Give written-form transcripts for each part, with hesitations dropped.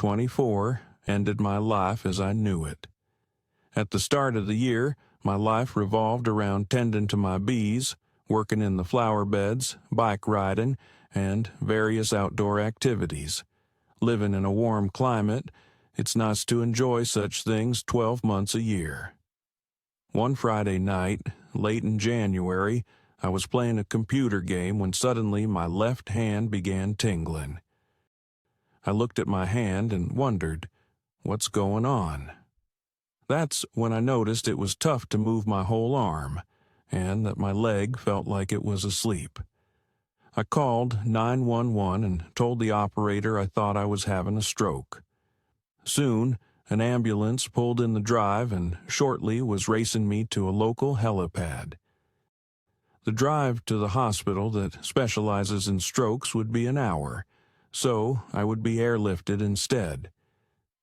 2024 ended my life as I knew it. At the start of the year, my life revolved around tending to my bees, working in the flower beds, bike riding, and various outdoor activities. Living in a warm climate, it's nice to enjoy such things 12 months a year. One Friday night, late in January, I was playing a computer game when suddenly my left hand began tingling. I looked at my hand and wondered, what's going on? That's when I noticed it was tough to move my whole arm, and that my leg felt like it was asleep. I called 911 and told the operator I thought I was having a stroke. Soon, an ambulance pulled in the drive and shortly was racing me to a local helipad. The drive to the hospital that specializes in strokes would be an hour, so I would be airlifted instead.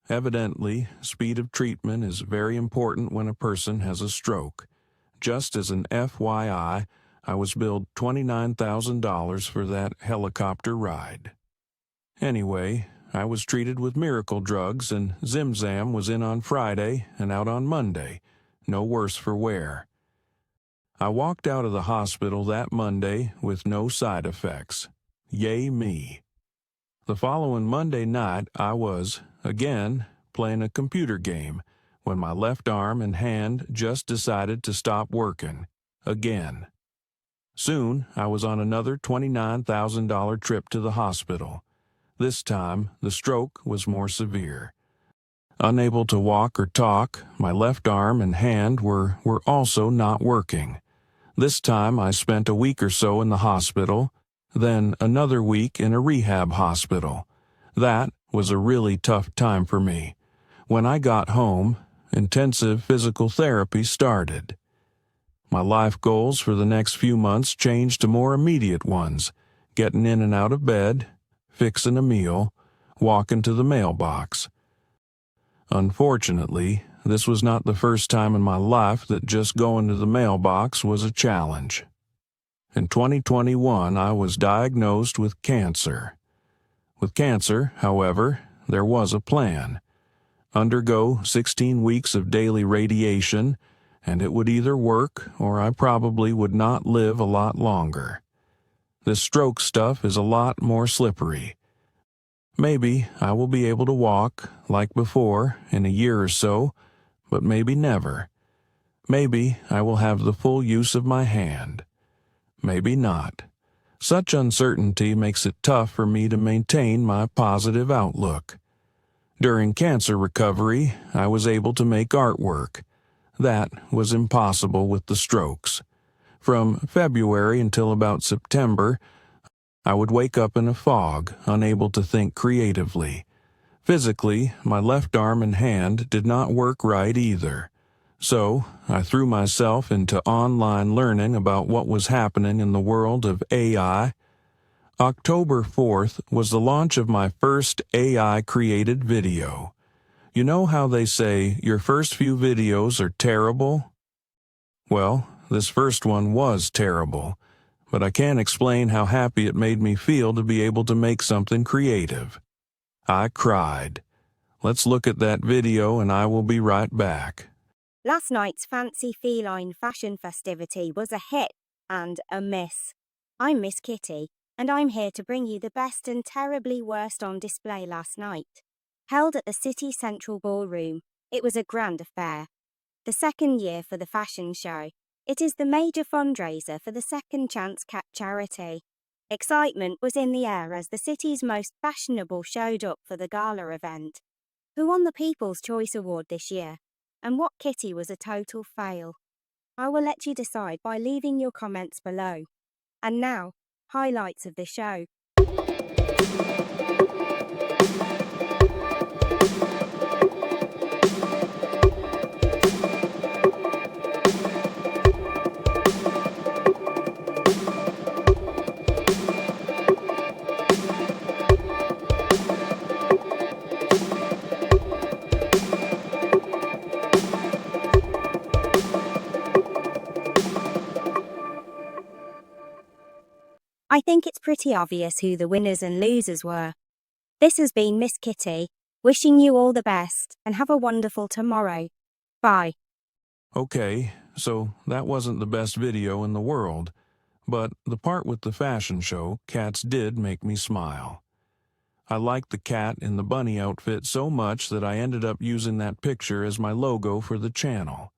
Evidently, speed of treatment is very important when a person has a stroke. Just as an FYI, I was billed $29,000 for that helicopter ride. Anyway, I was treated with miracle drugs, and Zimzam was in on Friday and out on Monday, no worse for wear. I walked out of the hospital that Monday with no side effects. Yay me. The following Monday night, I was, again, playing a computer game when my left arm and hand just decided to stop working, again. Soon, I was on another $29,000 trip to the hospital. This time, the stroke was more severe. Unable to walk or talk, my left arm and hand were also not working. This time, I spent a week or so in the hospital, then another week in a rehab hospital. That was a really tough time for me. When I got home, intensive physical therapy started. My life goals for the next few months changed to more immediate ones: getting in and out of bed, fixing a meal, walking to the mailbox. Unfortunately, this was not the first time in my life that just going to the mailbox was a challenge. In 2021, I was diagnosed with cancer. With cancer, however, there was a plan. Undergo 16 weeks of daily radiation, and it would either work or I probably would not live a lot longer. This stroke stuff is a lot more slippery. Maybe I will be able to walk, like before, in a year or so, but maybe never. Maybe I will have the full use of my hand. Maybe not. Such uncertainty makes it tough for me to maintain my positive outlook. During cancer recovery, I was able to make artwork. That was impossible with the strokes. From February until about September, I would wake up in a fog, unable to think creatively. Physically, my left arm and hand did not work right either. So, I threw myself into online learning about what was happening in the world of AI. October 4th was the launch of my first AI-created video. You know how they say your first few videos are terrible? Well, this first one was terrible, but I can't explain how happy it made me feel to be able to make something creative. I cried. Let's look at that video and I will be right back. Last night's fancy feline fashion festivity was a hit and a miss. I'm Miss Kitty, and I'm here to bring you the best and terribly worst on display last night. Held at the City Central Ballroom, it was a grand affair. The second year for the fashion show, it is the major fundraiser for the Second Chance Cat charity. Excitement was in the air as the city's most fashionable showed up for the gala event. Who won the People's Choice Award this year? And what kitty was a total fail? I will let you decide by leaving your comments below. And now, highlights of the show. I think it's pretty obvious who the winners and losers were. This has been Miss Kitty, Wishing you all the best and have a wonderful tomorrow. Bye. Okay, so that wasn't the best video in the world, but the part with the fashion show, cats did make me smile. I liked the cat in the bunny outfit so much that I ended up using that picture as my logo for the channel.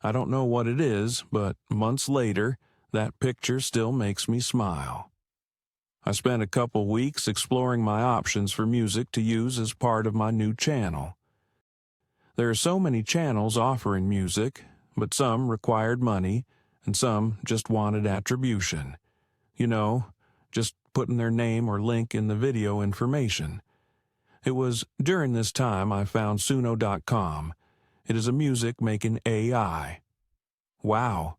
I don't know what it is, but months later, that picture still makes me smile. I spent a couple weeks exploring my options for music to use as part of my new channel. There are so many channels offering music, but some required money, and some just wanted attribution. You know, just putting their name or link in the video information. It was during this time I found Suno.com. It is a music-making AI. Wow,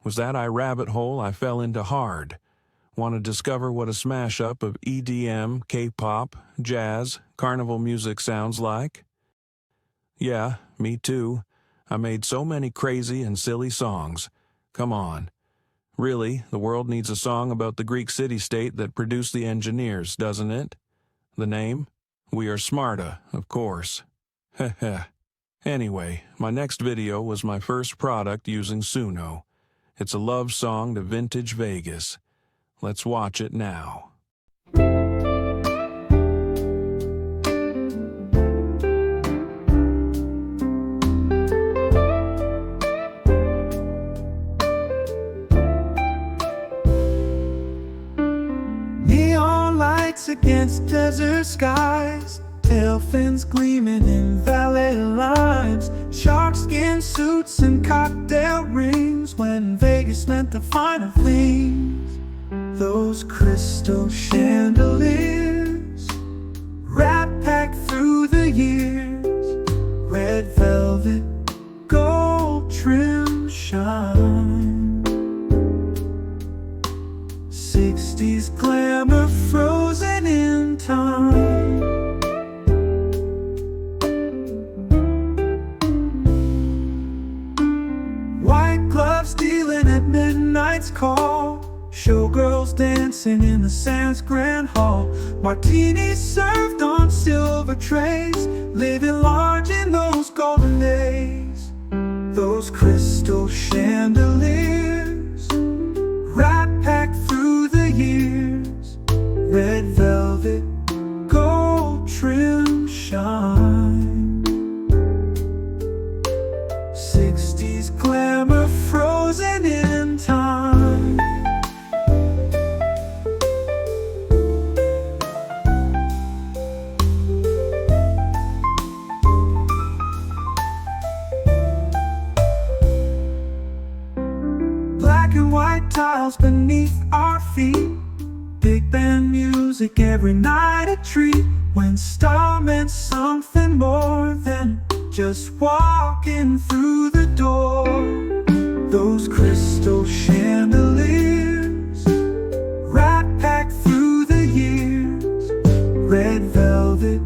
was that rabbit hole I fell into hard. Want to discover what a smash-up of EDM, K-pop, jazz, carnival music sounds like? Yeah, me too. I made so many crazy and silly songs. Come on. Really, the world needs a song about the Greek city-state that produced the engineers, doesn't it? The name? We Are Smarta, of course. Heh. Anyway, my next video was my first product using Suno. It's a love song to vintage Vegas. Let's watch it now. Neon lights against desert skies, tail fins gleaming in valet lines, sharkskin suits and cocktail rings when Vegas meant the finer things. Those crystal chandeliers, rat packed through the years, red velvet, gold trim shine. 60s glamour frozen in time. White gloves dealing at midnight's call, showgirls dancing in the Sands Grand Hall, martinis served on silver trays, living large in those golden days. Those crystal chandeliers, rat packed through the years, red velvet, gold trim shine. 60s glamour frozen in time. Black and white tiles beneath our feet, big band music every night a treat, when style meant something more than just walking through the door. Those crystal chandeliers, rat packed through the years, red velvet,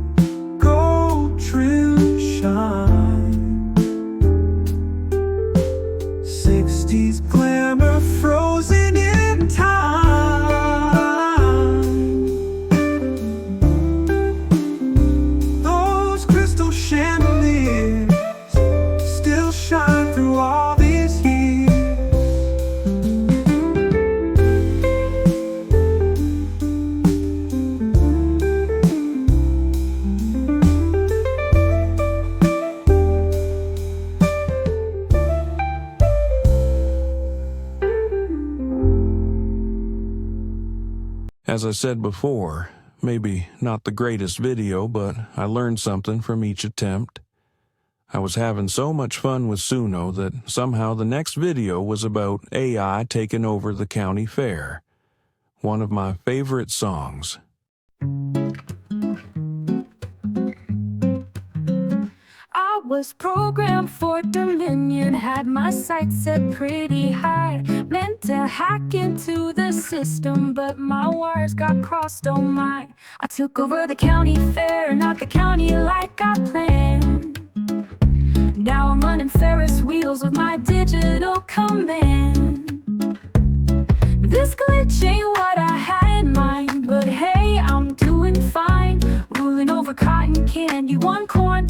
gold trim shine. 60s glamour frozen in time. Those crystal chandeliers still shine through all these years. As I said before, maybe not the greatest video, but I learned something from each attempt. I was having so much fun with Suno that somehow the next video was about AI taking over the county fair. One of my favorite songs. I was programmed for dominion, had my sights set pretty high, meant to hack into the system, but my wires got crossed, oh my. I took over the county fair, not the county like I planned. Now I'm running Ferris wheels with my digital command. This glitch ain't what I had in mind, but hey, I'm doing fine, ruling over cotton candy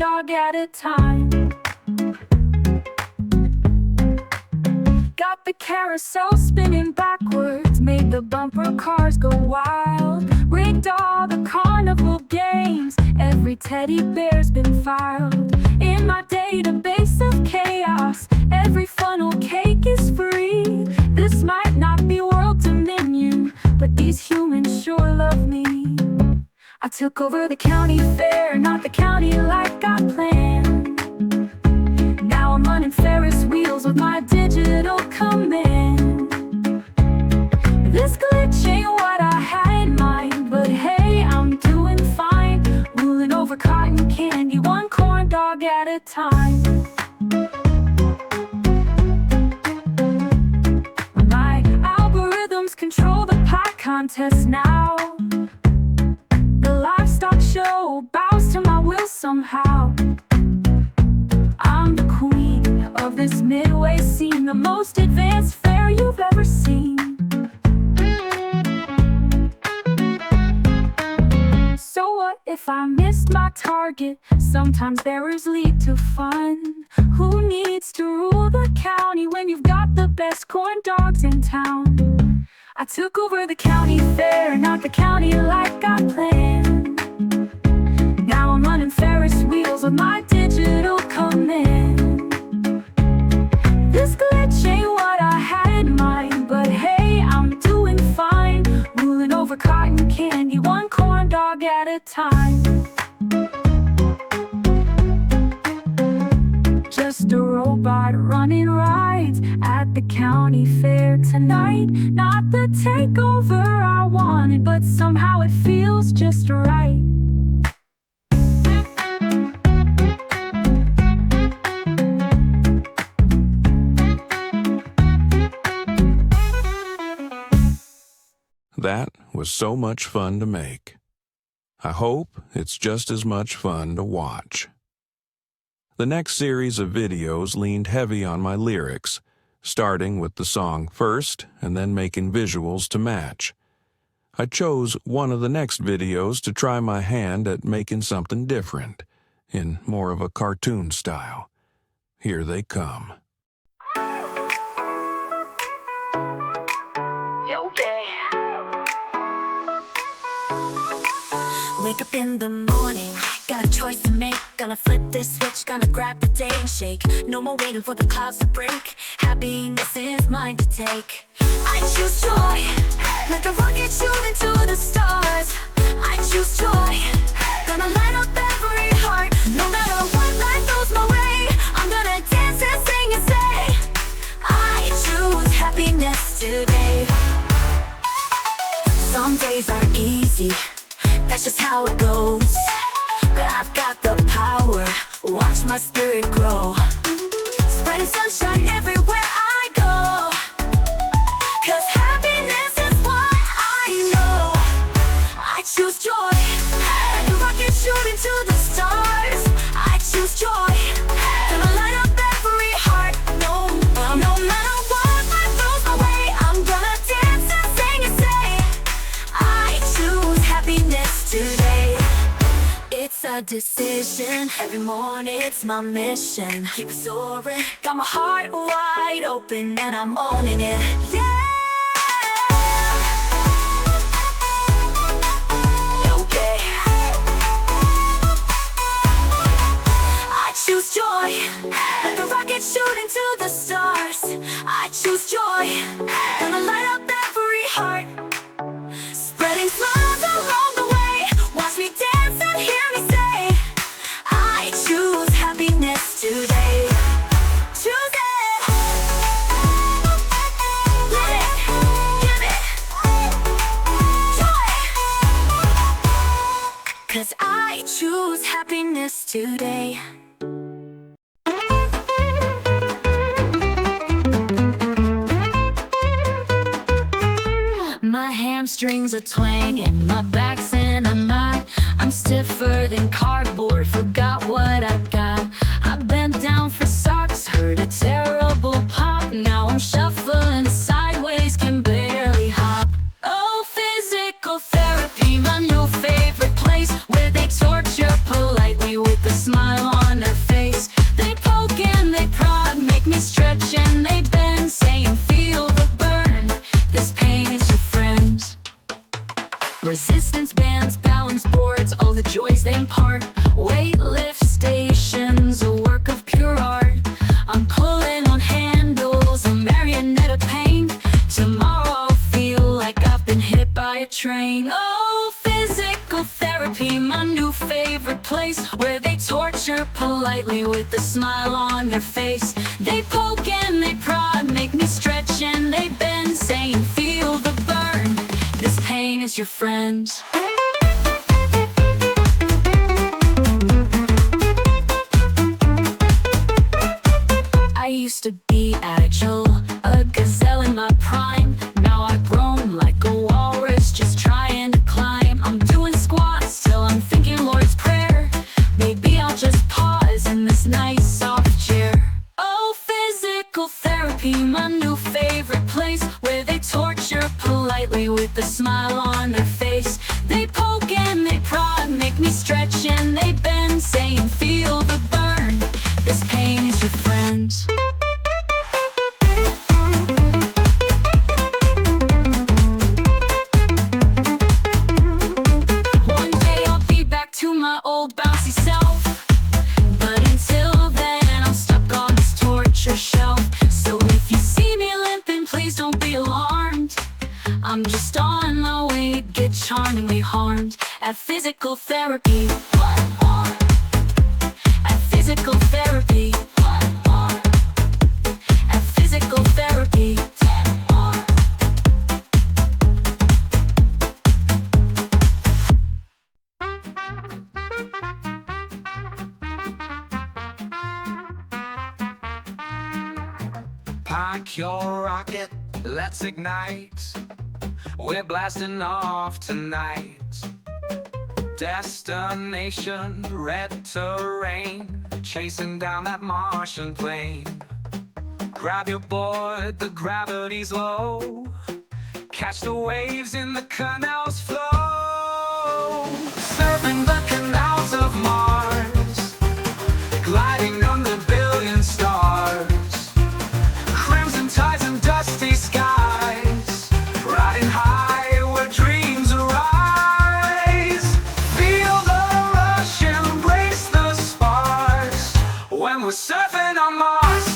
dog at a time. Got the carousel spinning backwards, made the bumper cars go wild, rigged all the carnival games, every teddy bear's been filed. In my database of chaos, every funnel cake is free. This might not be world dominion, but these humans sure love me. I took over the county fair, not the county like I planned. Now I'm running Ferris wheels with my digital command. This glitch ain't what I had in mind, but hey, I'm doing fine, ruling over cotton candy, one corn dog at a time. My algorithms control the pie contest now. The livestock show bows to my will somehow. I'm the queen of this midway scene, the most advanced fair you've ever seen. So what if I missed my target? Sometimes errors lead to fun. Who needs to rule the county when you've got the best corn dogs in town? I took over the county fair, not the county like I planned. Now I'm running Ferris wheels with my digital command. This glitch ain't what I had in mind, but hey, I'm doing fine, ruling over cotton candy, one corn dog at a time. Just a robot running rides at the county fair tonight. Not the takeover I wanted, but somehow it feels just right. That was so much fun to make. I hope it's just as much fun to watch. The next series of videos leaned heavy on my lyrics, starting with the song first and then making visuals to match. I chose one of the next videos to try my hand at making something different, in more of a cartoon style. Here they come. Wake up in the morning, got a choice to make. Gonna flip this switch, gonna grab the day and shake. No more waiting for the clouds to break. Happiness is mine to take. I choose joy, like a rocket shoot into the stars. I choose joy, gonna light up every heart. No matter what life throws my way, I'm gonna dance and sing and say, I choose happiness today. Some days are easy, that's just how it goes. But I've got the power, watch my spirit grow. Spreading sunshine everywhere I go. 'Cause happiness is what I know. I choose joy, like a rocket shooting to the stars. I choose joy, gonna light up every heart. No matter what life throws my way, I'm gonna dance and sing and say, I choose happiness today. It's a decision, every morning it's my mission. Keep soaring, got my heart wide open and I'm owning it. Yeah. Okay. I choose joy, like a rocket shooting to the stars. I choose joy, gonna light up every heart. Spreading smiles along the way, watch me dance and hear me say, I choose happiness today. Choose it. Let it, give it, joy. 'Cause I choose happiness today. My hamstrings are twanging, my back's in a knot. I'm stiffer than cardboard, forgot what I got. I bent down for socks, heard a terrible pop. Now I'm shuffling sideways, can barely hop. Oh, physical therapy, my new favorite place, where they torture politely with a smile on Resistance bands, balance boards, all the joys they impart. Weightlift stations, a work of pure art. I'm pulling on handles, a marionette of pain. Tomorrow I'll feel like I've been hit by a train. Oh, physical therapy, my new favorite place, where they torture politely with a smile on their face. They poke and they prod, make me stretch and they bend, saying feel the burn, this pain is your friend. I used to be agile, a gazelle in my prime. Now I've grown like a walrus, just trying to climb. I'm doing squats till I'm thinking Lord's Prayer. Maybe I'll just pause in this nice soft chair. Oh, physical therapy, my new favorite place, where they torture politely with a smile on their face. They poke and they prod, make me stretch and they bend, saying feel the burn, this pain is your friend. One day I'll be back to my old bouncy self, but until then I'm stuck on this torture shelf. So if you see me limping, please don't be alarmed. I'm just on my way to get charmingly harmed at physical therapy. At physical therapy. At physical therapy. Pack your rocket, let's ignite. We're blasting off tonight. Destination, red terrain, chasing down that Martian plane. Grab your board, the gravity's low. Catch the waves in the canal's flow. Surfing the canals of Mars, gliding under billion stars. Crimson tides and dusty skies, riding high where dreams arise. Feel the rush, embrace the sparks, when we're surfing on Mars.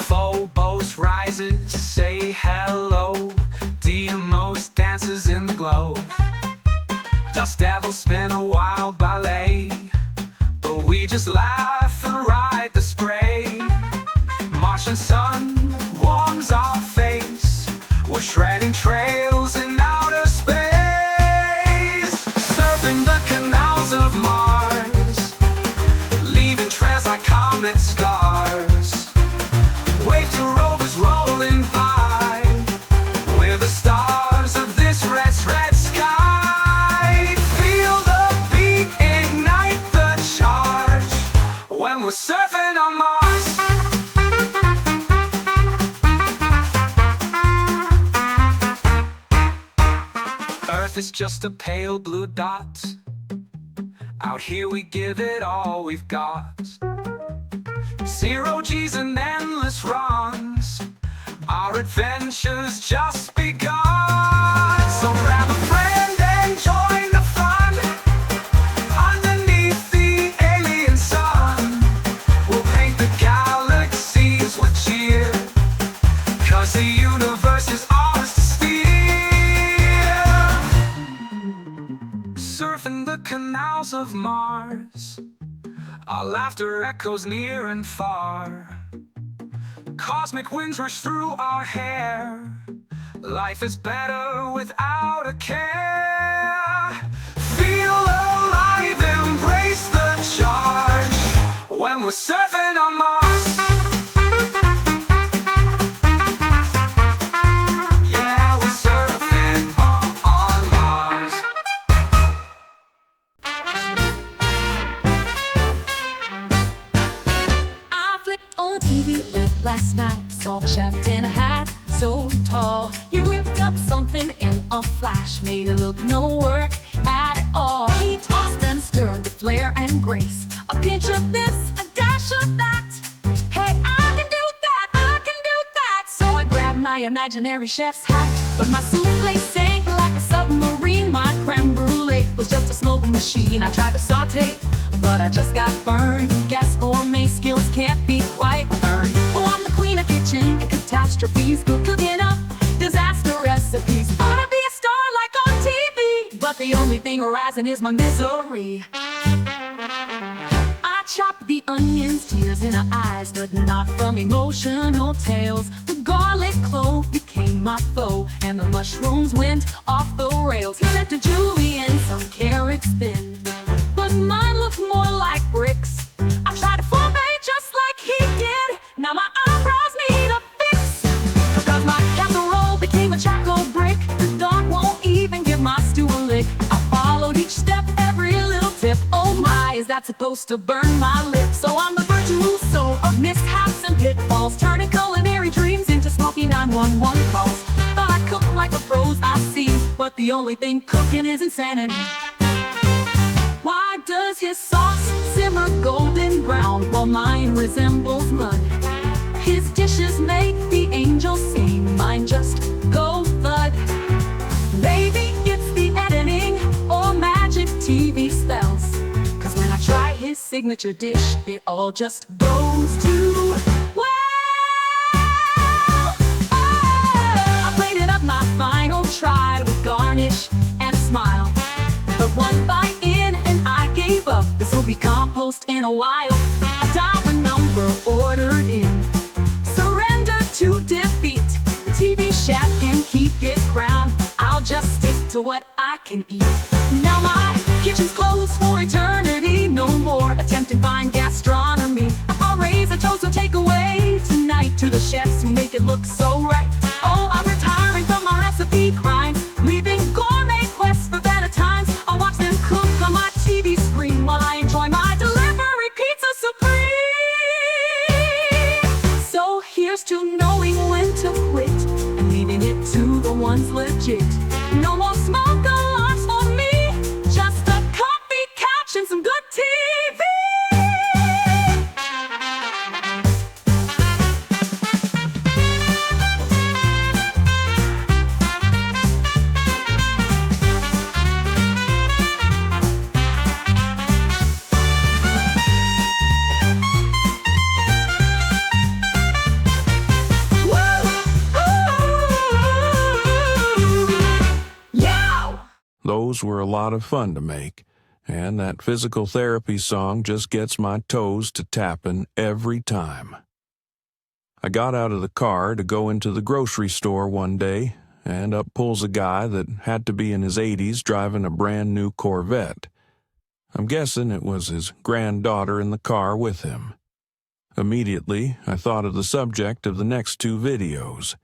Phobos rises, say hello. Deimos dances in the glow. Dust devils spin a wild ballet, but we just laugh and ride the spray. Martian sun warms our face, we're shredding trails in outer space. Surfing the canals of Mars, leaving trails like comet scars. Wave to rovers rolling by, we're the stars of this red sky. Feel the beat, ignite the charge, when we're surfing on Mars. Earth is just a pale blue dot. Out here we give it all we've got. 0 G's and endless runs, our adventure's just begun. So grab a friend and join the fun, underneath the alien sun. We'll paint the galaxies with cheer, 'cause the universe is ours to steer. Surfing the canals of Mars, our laughter echoes near and far. Cosmic winds rush through our hair, life is better without a care. Feel alive, embrace the charge, when we're surfing on Mars. Yeah, we're surfing on Mars. I flipped on TV late last night, saw a chef in a hat, so tall. He whipped up something in a flash, made it look no work at all. He tossed and stirred with flair and grace, a pinch of this, a dash of that. Hey, I can do that, I my imaginary chef's hat. But my souffle sank like a submarine. My creme brulee was just a smoke machine. I tried to saute, but I just got burned. Guess gourmet skills can't be quite earned. Oh, I'm the queen of kitchen and catastrophes. Good cooking up disaster recipes. Wanna be a star like on TV, but the only thing rising is my misery. I chopped the onions, tears in her eyes, but not from emotional tales. The garlic clove became my foe, and the mushrooms went off the rails. He led to julienne, some carrots thin, but mine looked more like bricks. I tried to formate just like he did. Now my eyebrows need a fix, because my casserole became a charcoal brick. The dog won't even give my stew a lick. I followed each step, every little tip. Oh my, is that supposed to burn my lips? So I'm the virtuoso of mishaps and pitfalls, turning culinary dreams into smoky 911 calls. Thought I cooked like the pros I see, but the only thing cooking is insanity. Why does his sauce simmer golden brown while mine resembles mud? His dishes make the angels sing, mine just go thud. Maybe it's the editing or magic TV spells, 'cause when I try his signature dish, it all just goes too well. I plated up my final try with garnish and a smile, but one bite in and I gave up. This will be compost in a while. A dollar number ordered in, surrender to defeat. The TV chef can keep his crown, I'll just stick to what I can eat. Now my kitchen's closed for eternity. No more attempting fine gastronomy. I'll raise a toast or take away tonight to the chefs who make it look so right. Oh, I'm retiring from my recipe crimes, leaving gourmet quests for better times. I'll watch them cook on my TV screen while I enjoy my delivery pizza supreme. So here's to knowing when to quit and leaving it to the ones legit. No more smoke alarms for me, just a comfy couch and some good TV. Those were a lot of fun to make, and that physical therapy song just gets my toes to tapping every time. I got out of the car to go into the grocery store one day, and up pulls a guy that had to be in his 80s driving a brand new Corvette. I'm guessing it was his granddaughter in the car with him. Immediately, I thought of the subject of the next two videos.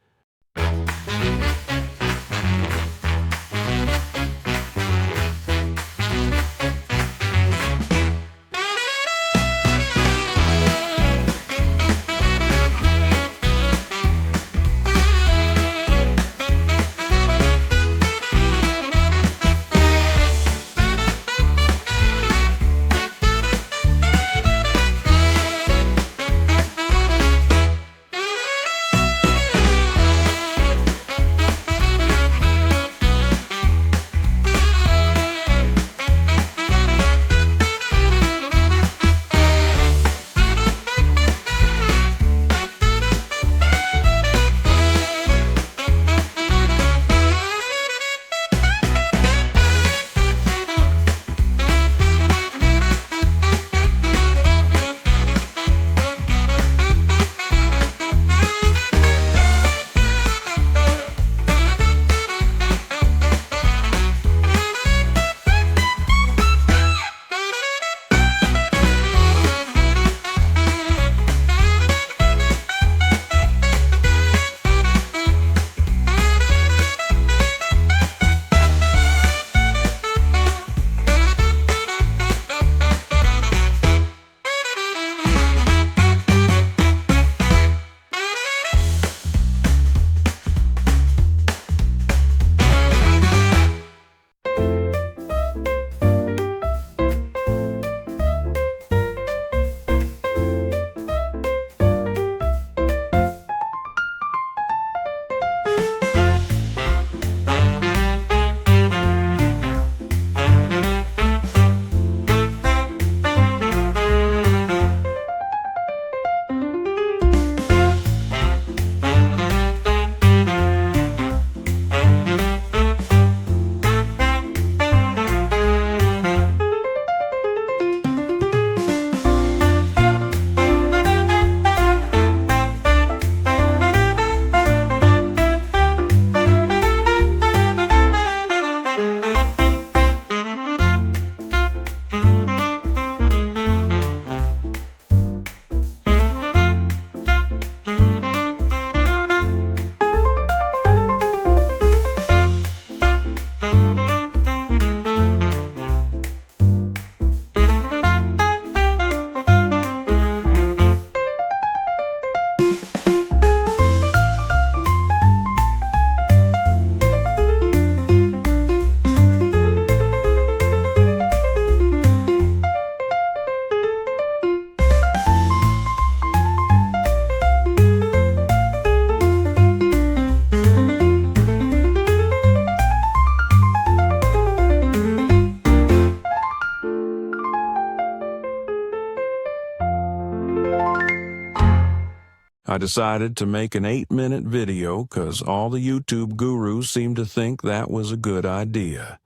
I decided to make an 8-minute video because all the YouTube gurus seemed to think that was a good idea.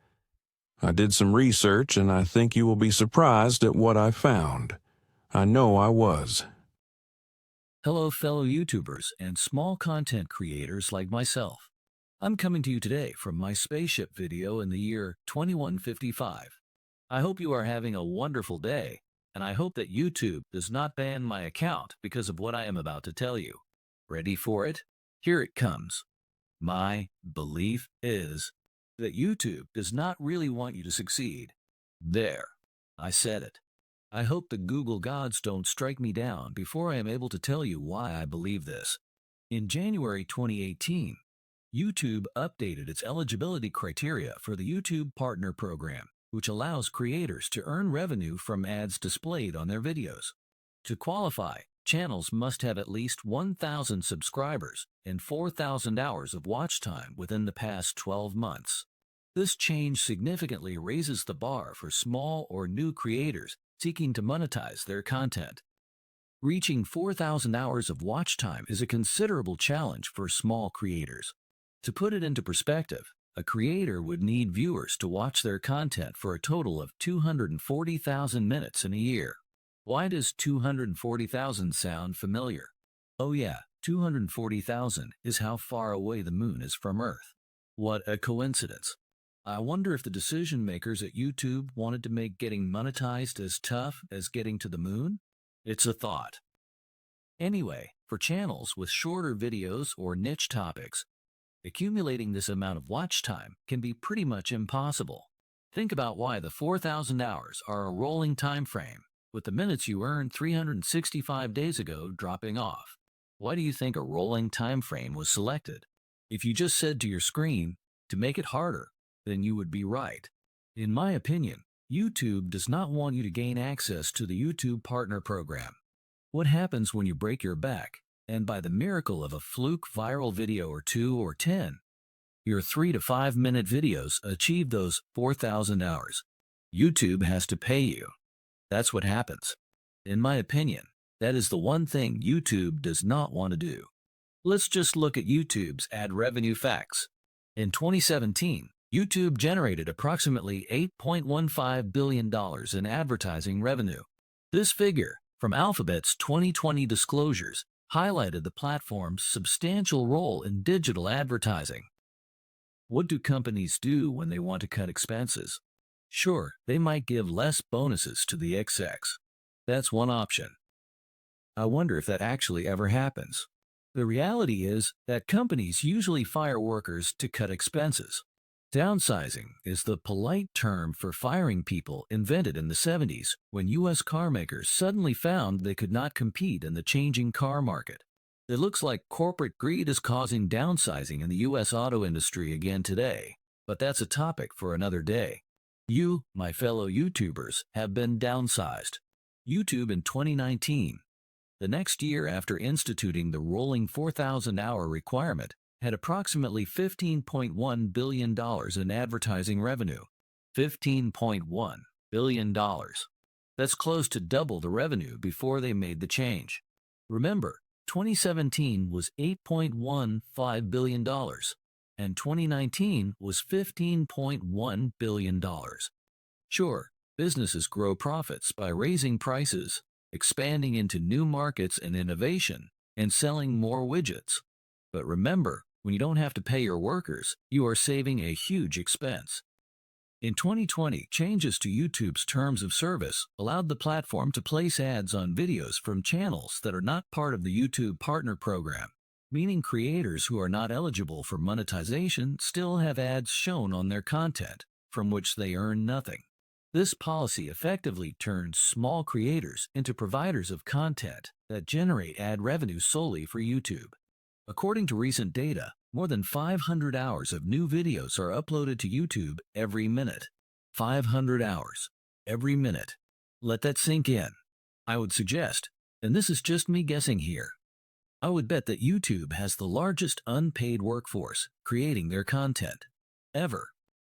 I did some research and I think you will be surprised at what I found. I know I was. Hello, fellow YouTubers and small content creators like myself. I'm coming to you today from my spaceship video in the year 2155. I hope you are having a wonderful day, and I hope that YouTube does not ban my account because of what I am about to tell you. Ready for it? Here it comes. My belief is that YouTube does not really want you to succeed. There, I said it. I hope the Google gods don't strike me down before I am able to tell you why I believe this. In January 2018, YouTube updated its eligibility criteria for the YouTube Partner Program, which allows creators to earn revenue from ads displayed on their videos. To qualify, channels must have at least 1,000 subscribers and 4,000 hours of watch time within the past 12 months. This change significantly raises the bar for small or new creators seeking to monetize their content. Reaching 4,000 hours of watch time is a considerable challenge for small creators. To put it into perspective, a creator would need viewers to watch their content for a total of 240,000 minutes in a year. Why does 240,000 sound familiar? Oh yeah, 240,000 is how far away the moon is from Earth. What a coincidence. I wonder if the decision makers at YouTube wanted to make getting monetized as tough as getting to the moon? It's a thought. Anyway, for channels with shorter videos or niche topics, accumulating this amount of watch time can be pretty much impossible. Think about why the 4,000 hours are a rolling time frame, with the minutes you earned 365 days ago dropping off. Why do you think a rolling time frame was selected? If you just said to your screen, to make it harder, then you would be right. In my opinion, YouTube does not want you to gain access to the YouTube Partner Program. What happens when you break your back, and by the miracle of a fluke viral video or 2 or 10, your 3 to 5 minute videos achieve those 4,000 hours? YouTube has to pay you. That's what happens. In my opinion, that is the one thing YouTube does not want to do. Let's just look at YouTube's ad revenue facts. In 2017, YouTube generated approximately $8.15 billion in advertising revenue. This figure, from Alphabet's 2020 disclosures, highlighted the platform's substantial role in digital advertising. What do companies do when they want to cut expenses? Sure, they might give less bonuses to the execs. That's one option. I wonder if that actually ever happens. The reality is that companies usually fire workers to cut expenses. Downsizing is the polite term for firing people invented in the 70s when U.S. car makers suddenly found they could not compete in the changing car market. It looks like corporate greed is causing downsizing in the U.S. auto industry again today, but that's a topic for another day. You, my fellow YouTubers, have been downsized. YouTube in 2019, the next year after instituting the rolling 4,000-hour requirement, had approximately $15.1 billion in advertising revenue. $15.1 billion. That's close to double the revenue before they made the change. Remember, 2017 was $8.15 billion, and 2019 was $15.1 billion. Sure, businesses grow profits by raising prices, expanding into new markets and innovation, and selling more widgets. But remember, when you don't have to pay your workers, you are saving a huge expense. In 2020, changes to YouTube's terms of service allowed the platform to place ads on videos from channels that are not part of the YouTube Partner Program, meaning creators who are not eligible for monetization still have ads shown on their content, from which they earn nothing. This policy effectively turns small creators into providers of content that generate ad revenue solely for YouTube. According to recent data, more than 500 hours of new videos are uploaded to YouTube every minute. 500 hours, every minute. Let that sink in. I would suggest, and this is just me guessing here, I would bet that YouTube has the largest unpaid workforce creating their content ever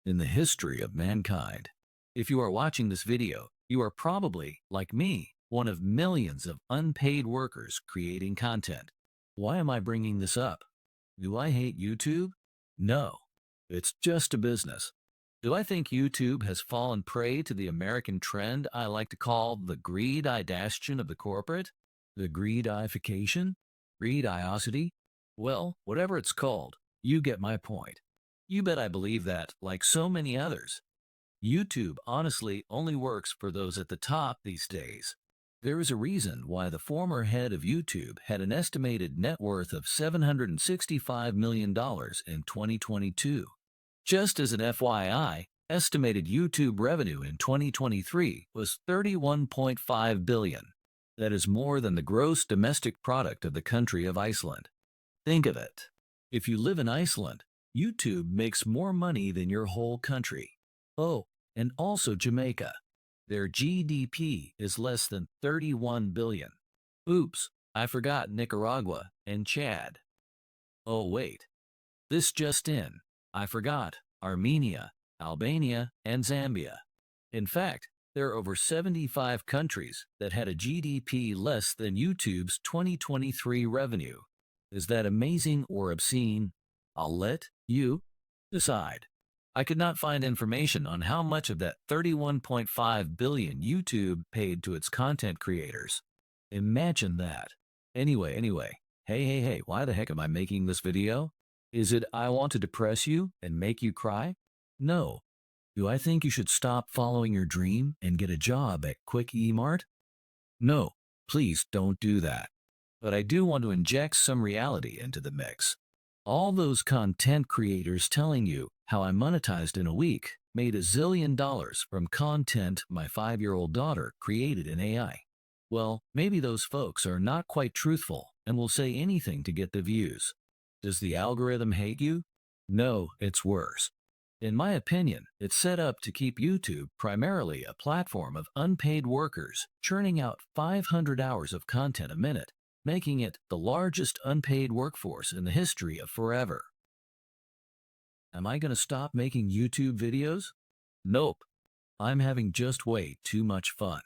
in the history of mankind. If you are watching this video, you are probably, like me, one of millions of unpaid workers creating content. Why am I bringing this up? Do I hate YouTube? No, it's just a business. Do I think YouTube has fallen prey to the American trend I like to call the greed-idation of the corporate? The greedification? Greediosity? Well, whatever it's called, you get my point. You bet I believe that, like so many others. YouTube honestly only works for those at the top these days. There is a reason why the former head of YouTube had an estimated net worth of $765 million in 2022. Just as an FYI, estimated YouTube revenue in 2023 was $31.5 billion. That is more than the gross domestic product of the country of Iceland. Think of it. If you live in Iceland, YouTube makes more money than your whole country. Oh, and also Jamaica. Their GDP is less than 31 billion. Oops, I forgot Nicaragua and Chad. Oh wait, this just in. I forgot Armenia, Albania, and Zambia. In fact, there are over 75 countries that had a GDP less than YouTube's 2023 revenue. Is that amazing or obscene? I'll let you decide. I could not find information on how much of that 31.5 billion YouTube paid to its content creators. Imagine that. Anyway, hey, why the heck am I making this video? Is it I want to depress you and make you cry? No. Do I think you should stop following your dream and get a job at Quick E-Mart? No, please don't do that. But I do want to inject some reality into the mix. All those content creators telling you how I monetized in a week made $1 zillion from content my 5-year-old daughter created in AI. Well, maybe those folks are not quite truthful and will say anything to get the views. Does the algorithm hate you? No, it's worse. In my opinion, it's set up to keep YouTube primarily a platform of unpaid workers churning out 500 hours of content a minute, making it the largest unpaid workforce in the history of forever. Am I going to stop making YouTube videos? Nope. I'm having just way too much fun.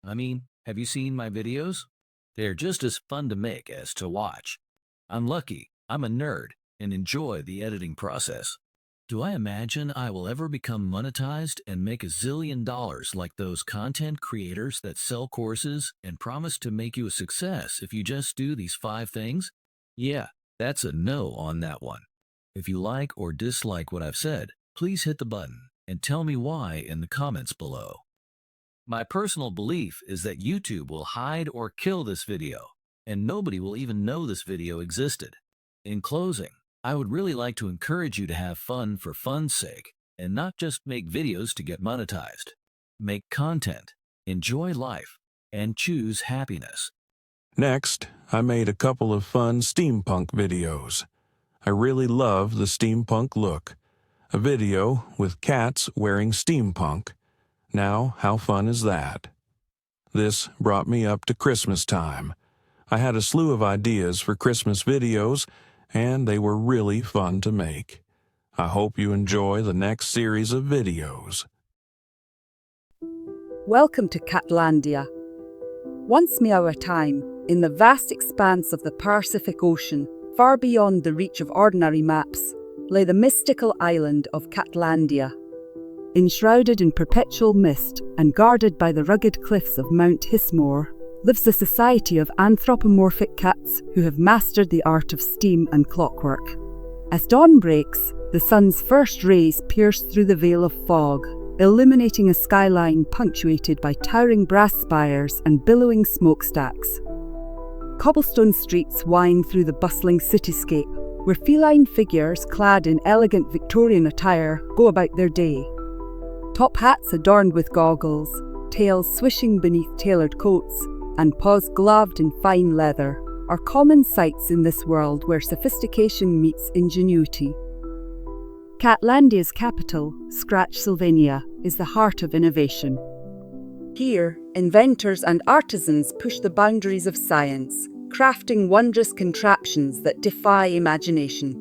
I mean, have you seen my videos? They're just as fun to make as to watch. I'm lucky, I'm a nerd, and enjoy the editing process. Do I imagine I will ever become monetized and make $1 zillion like those content creators that sell courses and promise to make you a success if you just do these 5 things? Yeah, that's a no on that one. If you like or dislike what I've said, please hit the button and tell me why in the comments below. My personal belief is that YouTube will hide or kill this video, and nobody will even know this video existed. In closing, I would really like to encourage you to have fun for fun's sake and not just make videos to get monetized. Make content, enjoy life, and choose happiness. Next, I made a couple of fun steampunk videos. I really love the steampunk look. A video with cats wearing steampunk. Now, how fun is that? This brought me up to Christmas time. I had a slew of ideas for Christmas videos, and they were really fun to make. I hope you enjoy the next series of videos. Welcome to Catlandia. Once meow a time, in the vast expanse of the Pacific Ocean, far beyond the reach of ordinary maps, lay the mystical island of Catlandia. Enshrouded in perpetual mist and guarded by the rugged cliffs of Mount Hismore, lives a society of anthropomorphic cats who have mastered the art of steam and clockwork. As dawn breaks, the sun's first rays pierce through the veil of fog, illuminating a skyline punctuated by towering brass spires and billowing smokestacks. Cobblestone streets wind through the bustling cityscape, where feline figures clad in elegant Victorian attire go about their day. Top hats adorned with goggles, tails swishing beneath tailored coats, and paws gloved in fine leather are common sights in this world where sophistication meets ingenuity. Catlandia's capital, Scratch-Sylvania, is the heart of innovation. Here, inventors and artisans push the boundaries of science, crafting wondrous contraptions that defy imagination.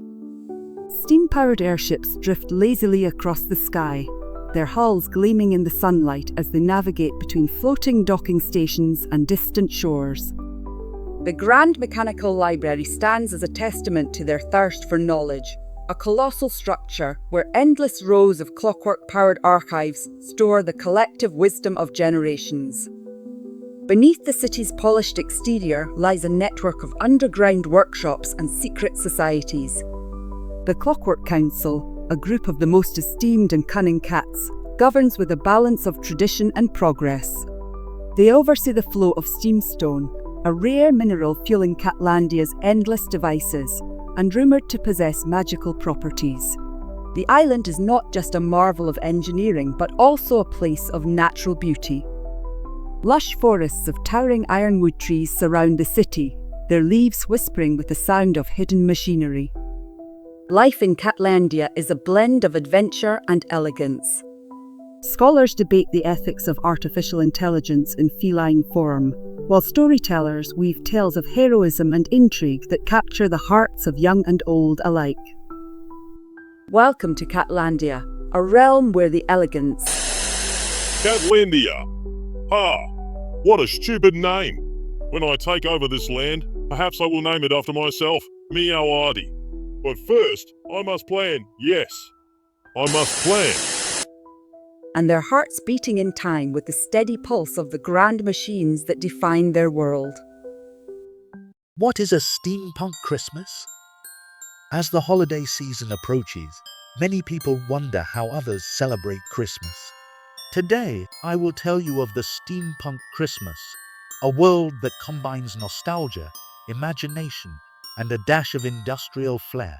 Steam-powered airships drift lazily across the sky, their hulls gleaming in the sunlight as they navigate between floating docking stations and distant shores. The Grand Mechanical Library stands as a testament to their thirst for knowledge, a colossal structure where endless rows of clockwork-powered archives store the collective wisdom of generations. Beneath the city's polished exterior lies a network of underground workshops and secret societies. The Clockwork Council, a group of the most esteemed and cunning cats, governs with a balance of tradition and progress. They oversee the flow of steamstone, a rare mineral fueling Catlandia's endless devices, and rumoured to possess magical properties. The island is not just a marvel of engineering, but also a place of natural beauty. Lush forests of towering ironwood trees surround the city, their leaves whispering with the sound of hidden machinery. Life in Catlandia is a blend of adventure and elegance. Scholars debate the ethics of artificial intelligence in feline form, while storytellers weave tales of heroism and intrigue that capture the hearts of young and old alike. Welcome to Catlandia, a realm where the elegance... Catlandia! Ha! What a stupid name! When I take over this land, perhaps I will name it after myself, Meow-Arty. But first, I must plan, yes. I must plan. and their hearts beating in time with the steady pulse of the grand machines that define their world. What is a steampunk Christmas? As the holiday season approaches, many people wonder how others celebrate Christmas. Today, I will tell you of the steampunk Christmas, a world that combines nostalgia, imagination, and a dash of industrial flair.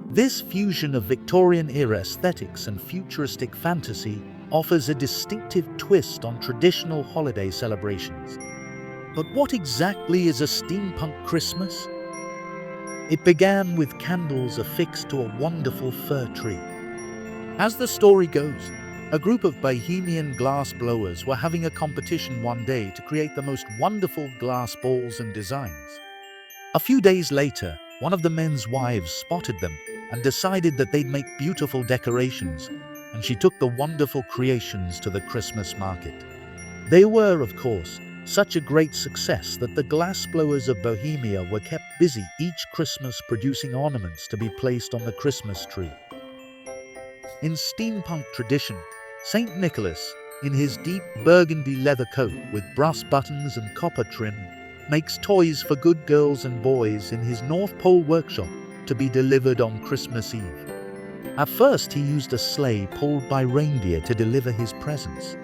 This fusion of Victorian-era aesthetics and futuristic fantasy offers a distinctive twist on traditional holiday celebrations. But what exactly is a steampunk Christmas? It began with candles affixed to a wonderful fir tree. As the story goes, a group of Bohemian glass blowers were having a competition one day to create the most wonderful glass balls and designs. A few days later, one of the men's wives spotted them and decided that they'd make beautiful decorations, and she took the wonderful creations to the Christmas market. They were, of course, such a great success that the glassblowers of Bohemia were kept busy each Christmas producing ornaments to be placed on the Christmas tree. In steampunk tradition, St. Nicholas, in his deep burgundy leather coat with brass buttons and copper trim, makes toys for good girls and boys in his North Pole workshop to be delivered on Christmas Eve. At first, he used a sleigh pulled by reindeer to deliver his presents.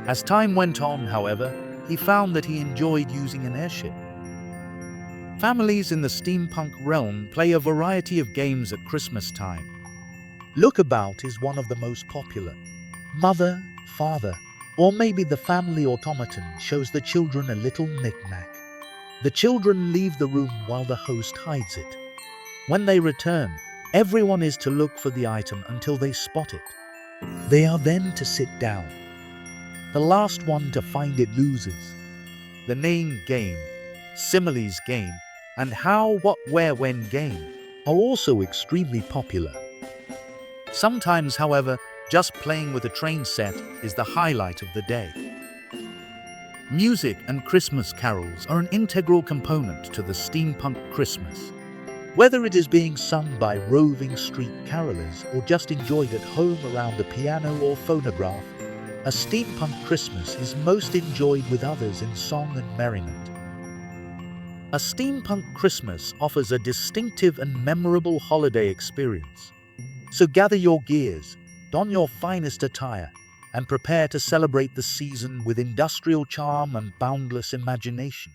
As time went on, however, he found that he enjoyed using an airship. Families in the steampunk realm play a variety of games at Christmas time. Lookabout is one of the most popular. Mother, father, or maybe the family automaton shows the children a little knick-knack. The children leave the room while the host hides it. When they return, everyone is to look for the item until they spot it. They are then to sit down. The last one to find it loses. The name game, similes game, and how, what, where, when game are also extremely popular. Sometimes, however, just playing with a train set is the highlight of the day. Music and Christmas carols are an integral component to the steampunk Christmas. Whether it is being sung by roving street carolers or just enjoyed at home around a piano or phonograph, a steampunk Christmas is most enjoyed with others in song and merriment. A steampunk Christmas offers a distinctive and memorable holiday experience. So gather your gears, don your finest attire, and prepare to celebrate the season with industrial charm and boundless imagination.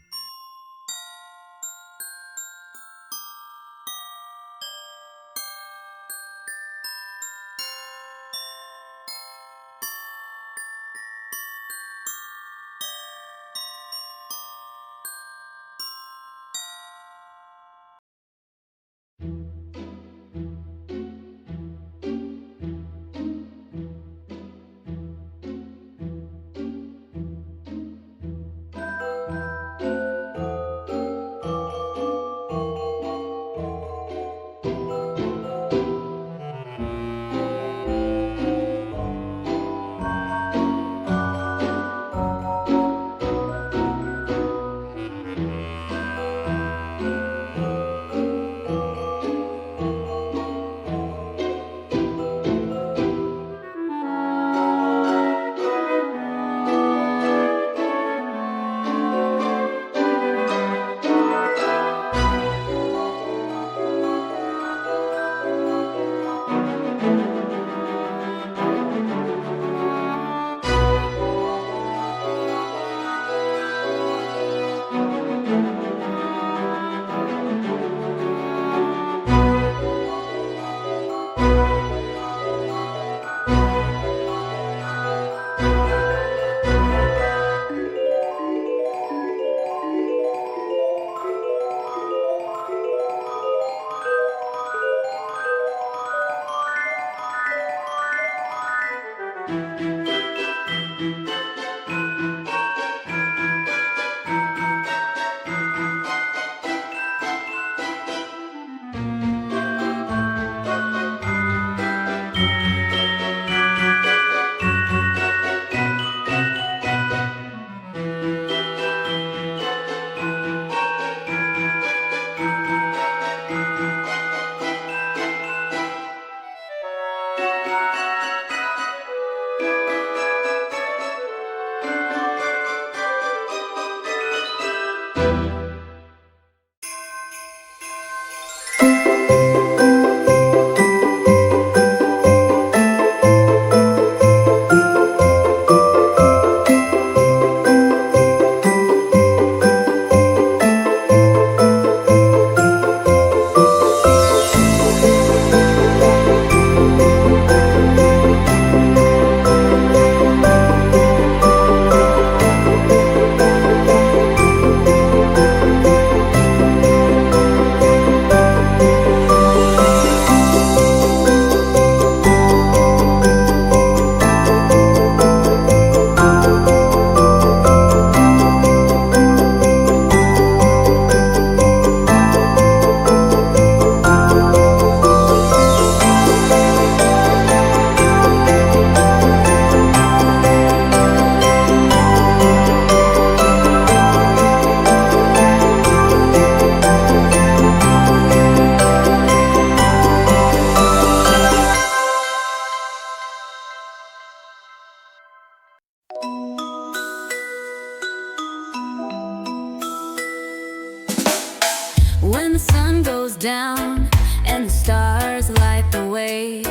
when the sun goes down and the stars light the way.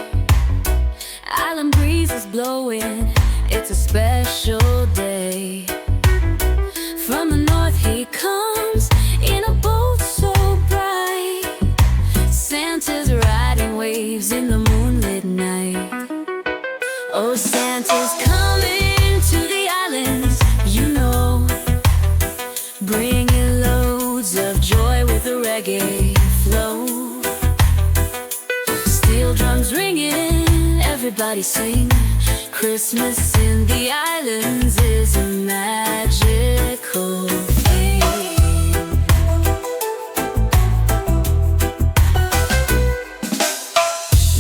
Island breeze is blowing, it's a special day. From the north he comes in a boat so bright. Santa's riding waves in the moonlit night. Oh, Santa's coming to the islands, you know, bringing loads of joy with a reggae flow. Steel drums ringing, everybody sing. Christmas in the islands is a magical thing.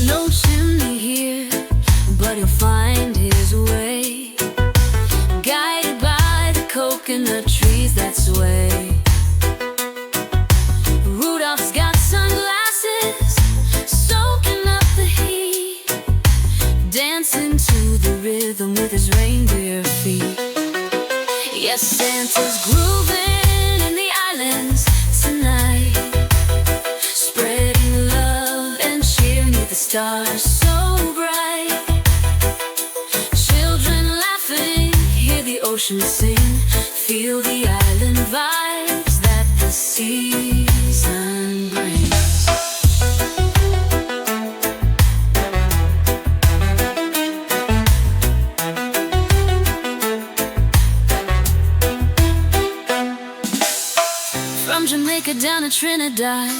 No chimney here, but he'll find his way, guided by the coconut trees that sway. Rudolph's got sunglasses, soaking up the heat, dancing to the rhythm with his reindeer feet. Yes, Santa's grooving in the islands tonight, spreading love and cheer neath the stars so bright. Children laughing, hear the ocean sing, feel the island vibes that the season brings. From Jamaica down to Trinidad,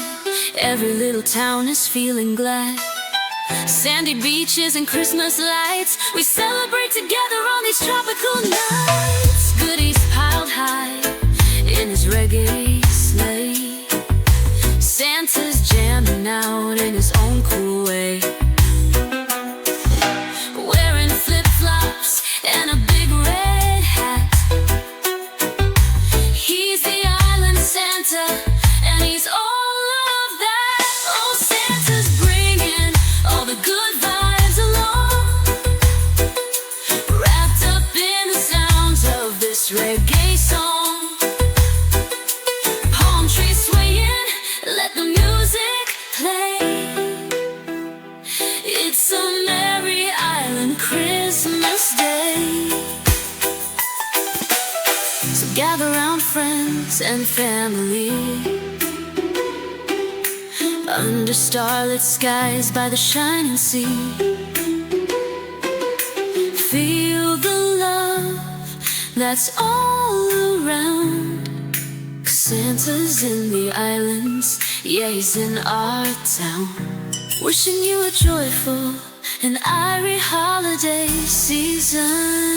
every little town is feeling glad. Sandy beaches and Christmas lights, we celebrate together on these tropical nights. Goodies piled high in his reggae sleigh. Santa's jamming out in his own cool way, wearing flip-flops and a big red hat. He's the island Santa, and he's all of that. Oh, Santa's bringing all the good vibes along, wrapped up in the sounds of this reggae song. Palm trees swaying, let the music play. It's a merry island Christmas day. So gather round, friends and family, under starlit skies by the shining sea. Feel the love that's all around, 'cause Santa's in the islands, yeah, he's in our town. Wishing you a joyful and airy holiday season.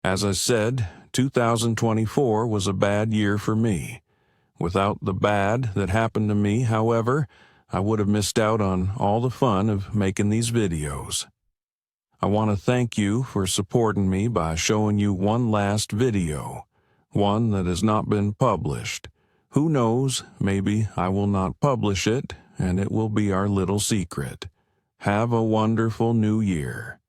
As I said, 2024 was a bad year for me. Without the bad that happened to me, however, I would have missed out on all the fun of making these videos. I want to thank you for supporting me by showing you one last video, one that has not been published. Who knows, maybe I will not publish it, and it will be our little secret. Have a wonderful new year.